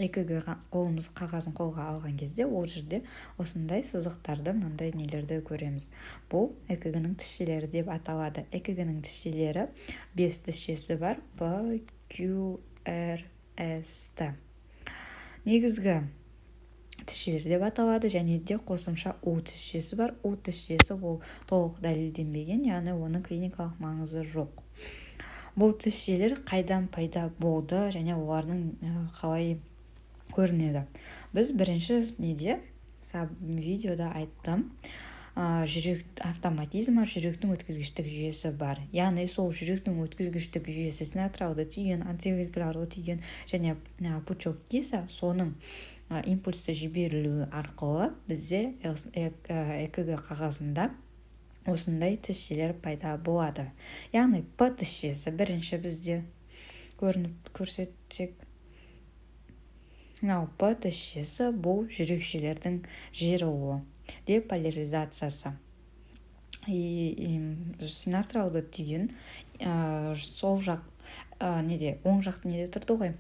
экг қолымыз қағазын қолға алған кезде ол жерде осындай сызықтарды, мынандай нелерді көреміз. Бұл экг-ның тізшелері деп аталады. Экг-ның тізшелері 5 тізшесі бар: P, Q, R, S, T. Негізгі тізшелер деп аталады, және де қосымша U тізшесі бар. U тізшесі ол толық дәлелденбеген, яғни оның клиникалық маңызы жоқ. Бұл тізшелер қайдан пайда болды және олардың қалай көрінеді? Біз бірінші видеода айттым, жүрек автоматизмі, жүректің өткізгіштік жүйесі бар. Яғни сол жүректің өткізгіштік жүйесі синатриалды түйін, антивентрикулярлы түйін және пучок киса, соның импульсты жіберілуі арқылы бізде экг қағазында осындай тізшелер пайда болады. Яғни P тізшесі бірінші бізде көрсетсек, P тізшесі бұл жүрекшелердің жиырылуы, деполяризациясы. Синатриалды түйін сол жақ оң жақ неде тұрды ғой,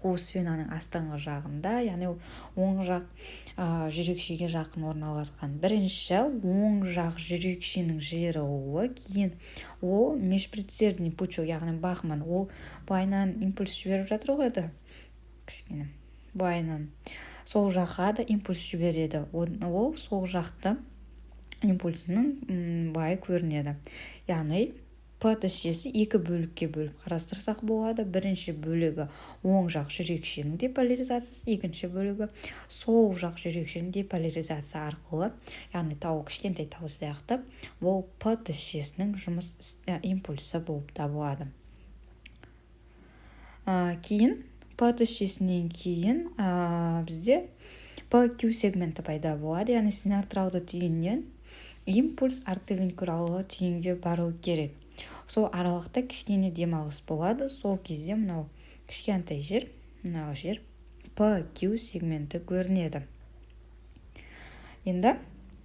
қуыс венаның астыңғы жағында, яғни оң жақ жүрекшеге жақын орналасқан. Бірінші оң жақ жүрекшенің жиырылуы, кейін ол межпредсердный пучок, яғни Бахман, ол былайынан импульс жіберіп жатыр ғой, кішкене былайынан сол жаққа да импульс жібереді. Ол сол жақты импульсының былай көрінеді. Яғни P тізшесі екі бөлікке бөліп қарастырсақ болады. Бірінші бөлігі оң жақ жүрекшенің деполяризациясы, екінші бөлігі сол жақ жүрекшенің деполяризациясы арқылы, яғни тау, кішкентай тау сияқты, ол P тізшесінің жұмыс импульсы болып табылады. Кейін P тізшесінен кейін бізде PQ сегменті пайда болады, яғни синатриалды түйіннен импульс артевентрикулярлы түйінге бару керек. Сол аралықта кішкене демалыс болады. Сол кезде мынау кішкентай жер, мынау жер PQ сегменті көрінеді. Енді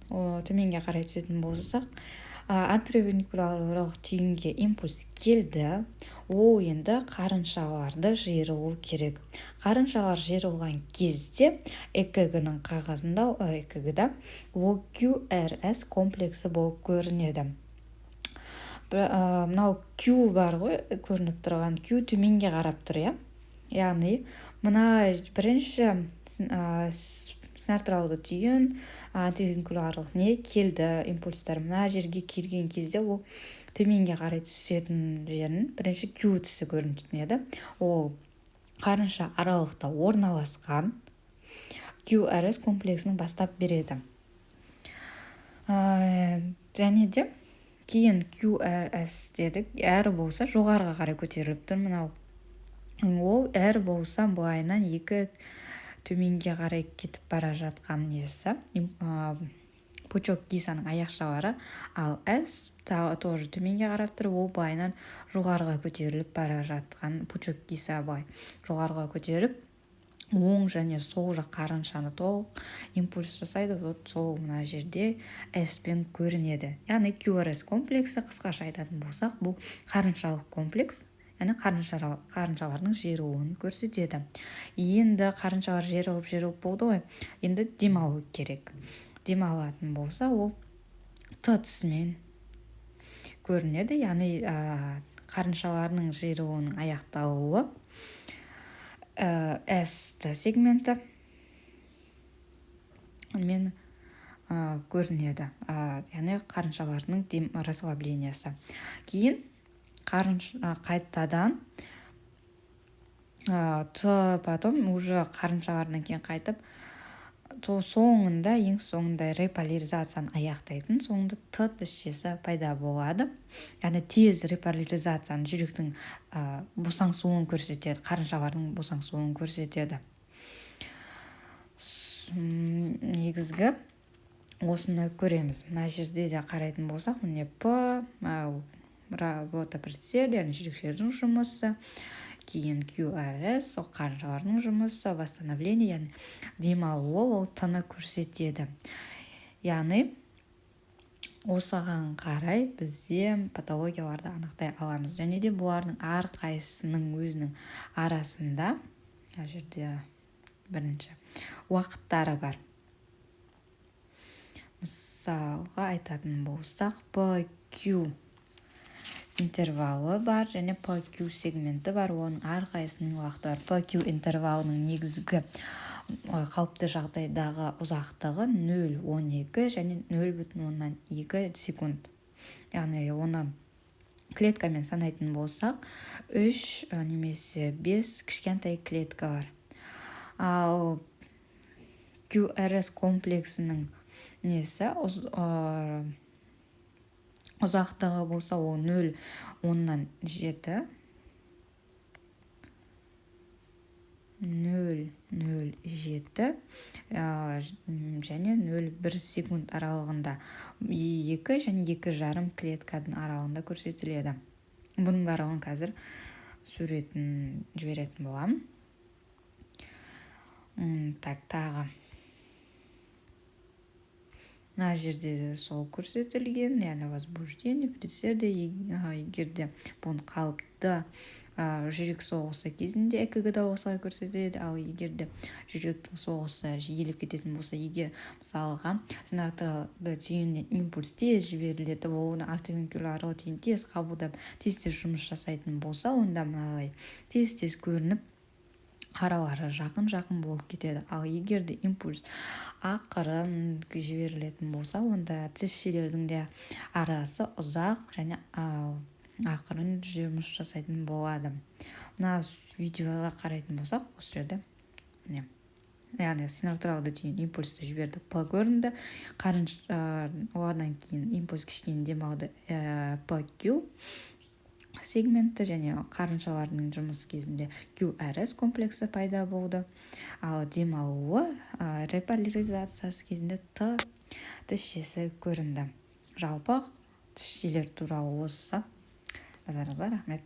төменге қарай түсетін болсақ, артевентрикулярлық түйінге импульс келді. Ол енді қарыншаларды жиырылу керек. Қарыншалар жиырылған кезде экг-ның қағазында, экг-да ол QRS комплексі болып көрінеді. Мынау Q бар ғой, көрініп тұрған Q төменге қарап тұр, яғни мына бірінші синатриалды түйін, антивентрикулярлық не келді, импульстар мына жерге келген кезде ол төменге қарай түсетін жерін бірінші Q тісі көрінетін еді. Ол қарынша аралықта орналасқан QRS комплексінің бастап береді. Және де кейін QRS дедік, R болса жоғарыға қарай көтеріліп тұр. Мынау ол R болса былайынан екі төменге қарай кетіп бара жатқан несі, пучок кисаның аяқшалары, ал S тоже төменге қарап тұр, ол былайынан жоғарыға көтеріліп бара жатқан. Пучок киса былай жоғарыға көтеріп, оң және сол жақ қарыншаны толық импульс жасайды. Сол мына жерде S-пен көрінеді. Яғни QRS комплексі, қысқаша айтатын болсақ, бұл қарыншалық комплекс, яғни қарыншалардың жиырылуын көрсетеді. Енді қарыншалар жиырылып болды ғой, енді демалу керек. Демалатын болса, ол T тісімен көрінеді, яғни қарыншаларының жиырылуының аяқталуы S сегменті мен көрінеді, яғни қарыншаларының расслаблениясы. Кейін қайтадан потом уже қарыншалардан кейін қайтып, соңында, ең соңында реполяризацияны аяқтайтын, соңында T тізшесі пайда болады. Яғни тез реполяризацияны, жүректің босаңсуын көрсетеді, қарыншалардың босаңсуын көрсетеді. Негізгі осыны көреміз. Мына жерде де қарайтын болсақ, міне P, работа предсердия, жүрекшелердің жұмысы, кейін QRS, ол қарыншалардың жұмысы, восстановление, яғни демалуы, ол T-ны көрсетеді. Яғни осыған қарай бізде патологияларды анықтай аламыз. Және де бұлардың әрқайсының өзінің арасында, жерде бірінші уақыттары бар. Мысалға айтатын болсақ, PQ интервалы бар және PQ сегменті бар. Оның әрқайсының уақыты бар. PQ интервалының негізгі қалыпты жағдайдағы ұзақтығы 0,12 және 0,2 секунд. Яғни оны клеткамен санайтын болсақ, 3 немесе 5 кішкентай клетка бар. Ал QRS комплексінің несі ұзақтығы болса, ол 0,7 және 0,1 секунд аралығында 2 және 2,5 клетканың аралығында көрсетіледі. Бұның барлығын қазір суретін жіберетін боламын. Тағы мына жерде сол көрсетілген, яғни возбуждение, предсерде, егерде бұны қалыпты жүрек соғысы кезінде ЭКГ-да осылай көрсетеді, ал егерде жүректің соғысы жиілеп кететін болса, егер мысалға синартралды түйіннен импульс тез жіберіледі, оны артовентрикулярлы түйін тез қабылдап, тез жұмыс жасайтын болса, онда мыналай тез көрініп, аралары жақын болып кетеді. Ал егерде импульс ақырын жіберілетін болса, онда тізшелердің де арасы ұзақ және ақырын жұмыс жасайтын болады. Мына видеоға қарайтын болсақ, осы жерде яғни синартралды түйін импульсті жіберді, П көрінді, одан кейін импульс кішкене демалды, PQ сегменті және қарыншалардың жұмыс кезінде QRS комплексі пайда болды. Ал демалуы реполяризациясы кезінде Т тізшесі көрінді. Жалпы тізшелер туралы осы. Назарыңызға рахмет.